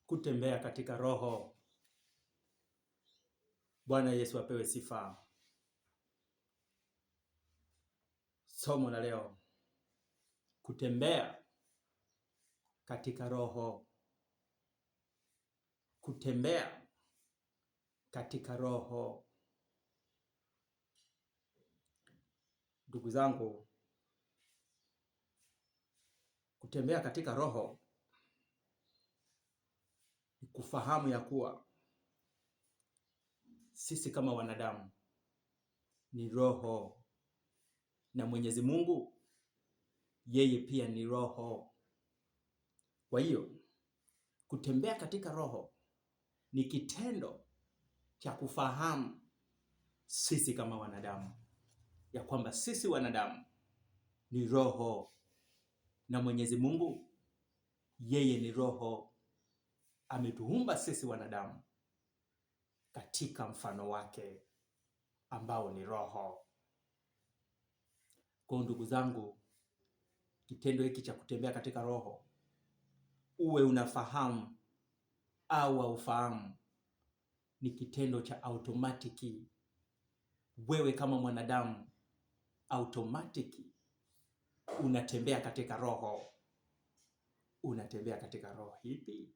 kutembea katika roho. Bwana Yesu apewe sifa. Somo la leo, kutembea katika roho. Kutembea katika roho. Ndugu zangu, kutembea katika roho ni kufahamu ya kuwa sisi kama wanadamu ni roho, na Mwenyezi Mungu yeye pia ni roho. Kwa hiyo kutembea katika roho ni kitendo cha kufahamu sisi kama wanadamu ya kwamba sisi wanadamu ni roho, na Mwenyezi Mungu yeye ni roho. Ametuumba sisi wanadamu katika mfano wake ambao ni roho. Kwa ndugu zangu, kitendo hiki cha kutembea katika roho, uwe unafahamu au haufahamu, ni kitendo cha automatiki. Wewe kama mwanadamu automatiki unatembea katika roho. Unatembea katika roho hipi?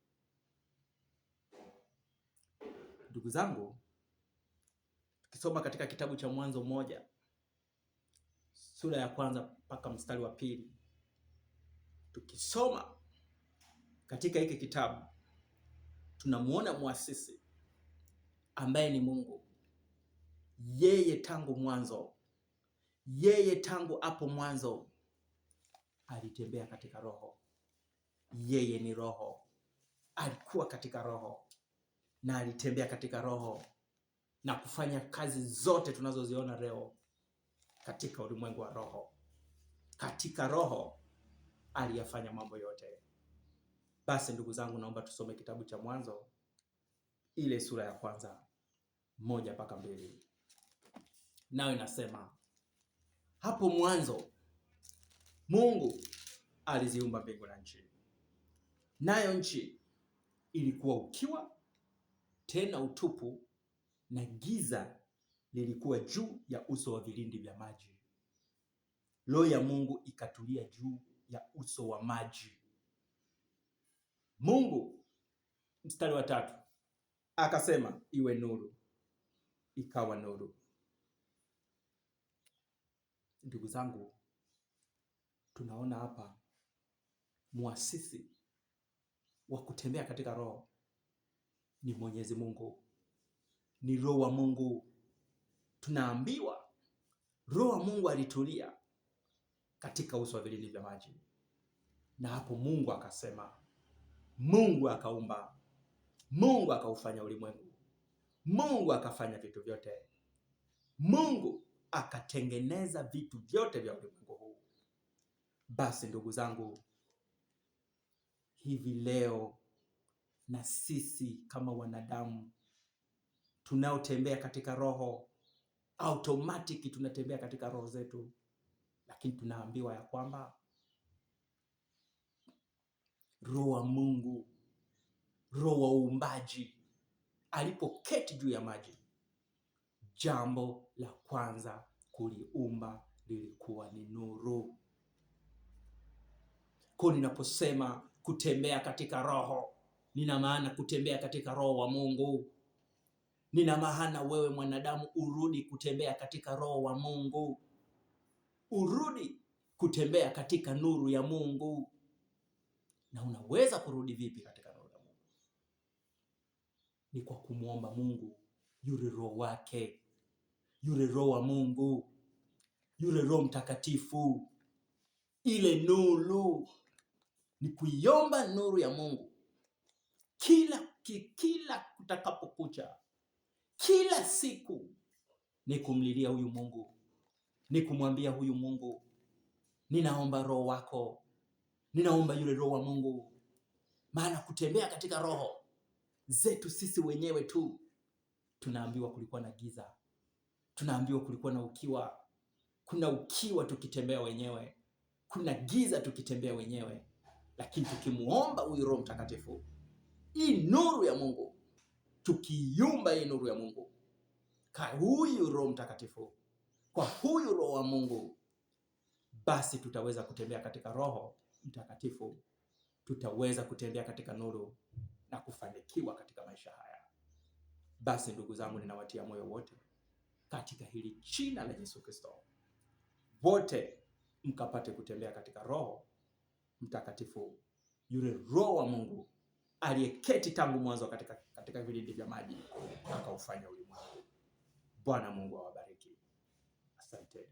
Ndugu zangu, tukisoma katika kitabu cha Mwanzo 1 sura ya 1 mpaka mstari wa 2, tukisoma katika hiki kitabu tunamuona muasisi ambaye ni Mungu. Yeye tangu mwanzo, yeye tangu hapo mwanzo alitembea katika roho. Yeye ni roho, alikuwa katika roho na alitembea katika roho na kufanya kazi zote tunazoziona leo katika ulimwengu wa roho. Katika roho aliyafanya mambo yote. Basi ndugu zangu, naomba tusome kitabu cha Mwanzo ile sura ya 1 mpaka 2. Nayo inasema, hapo mwanzo Mungu aliziumba mbingu na nchi. Nayo nchi ilikuwa ukiwa tena utupu, na giza lilikuwa juu ya uso wa vilindi vya maji. Roho ya Mungu ikatulia juu ya uso wa maji. Mungu, mstari wa 3, akasema iwe nuru, ikawa nuru. Ndugu zangu, tunaona hapa muasisi wa kutembea katika roho ni Mwenyezi Mungu, ni Roho wa Mungu. Tunaambiwa Roho wa Mungu alitulia katika uso wa vilindi vya maji, na hapo Mungu akasema. Mungu akaumba, Mungu akaufanya ulimwengu, Mungu akafanya vitu vyote, Mungu akatengeneza vitu vyote vya ulimwengu huu. Basi ndugu zangu, hivi leo na sisi kama wanadamu tunaotembea katika roho, automatiki tunatembea katika roho zetu, lakini tunaambiwa ya kwamba Roho wa Mungu, Roho wa uumbaji alipoketi juu ya maji, jambo la kwanza kuliumba lilikuwa ni nuru. Kwa ninaposema kutembea katika roho, nina maana kutembea katika Roho wa Mungu. Nina maana wewe mwanadamu urudi kutembea katika Roho wa Mungu. Urudi kutembea katika nuru ya Mungu. Na unaweza kurudi vipi katika roho ya Mungu? Ni kwa kumuomba Mungu yule roho wake, yule Roho wa Mungu, yule Roho Mtakatifu, ile nuru. Ni kuiomba nuru ya Mungu kila kutakapokucha, kila siku. Ni kumlilia huyu Mungu, ni kumwambia huyu Mungu, ninaomba roho wako, ninaomba yule Roho wa Mungu. Maana kutembea katika roho zetu sisi wenyewe tu, tunaambiwa kulikuwa na giza, tunaambiwa kulikuwa na ukiwa. Kuna ukiwa tukitembea wenyewe, kuna giza tukitembea wenyewe, lakini tukimuomba huyu Roho Mtakatifu, hii nuru ya Mungu, tukiiumba hii nuru ya Mungu kwa huyu Roho Mtakatifu, kwa huyu Roho wa Mungu, basi tutaweza kutembea katika Roho Mtakatifu, tutaweza kutembea katika nuru na kufanikiwa katika maisha haya. Basi ndugu zangu, ninawatia moyo wote katika hili jina la Yesu Kristo, wote mkapate kutembea katika Roho Mtakatifu, yule Roho wa Mungu aliyeketi tangu mwanzo katika vilindi vya maji akaufanya ulimwengu. Bwana Mungu awabariki. Asante.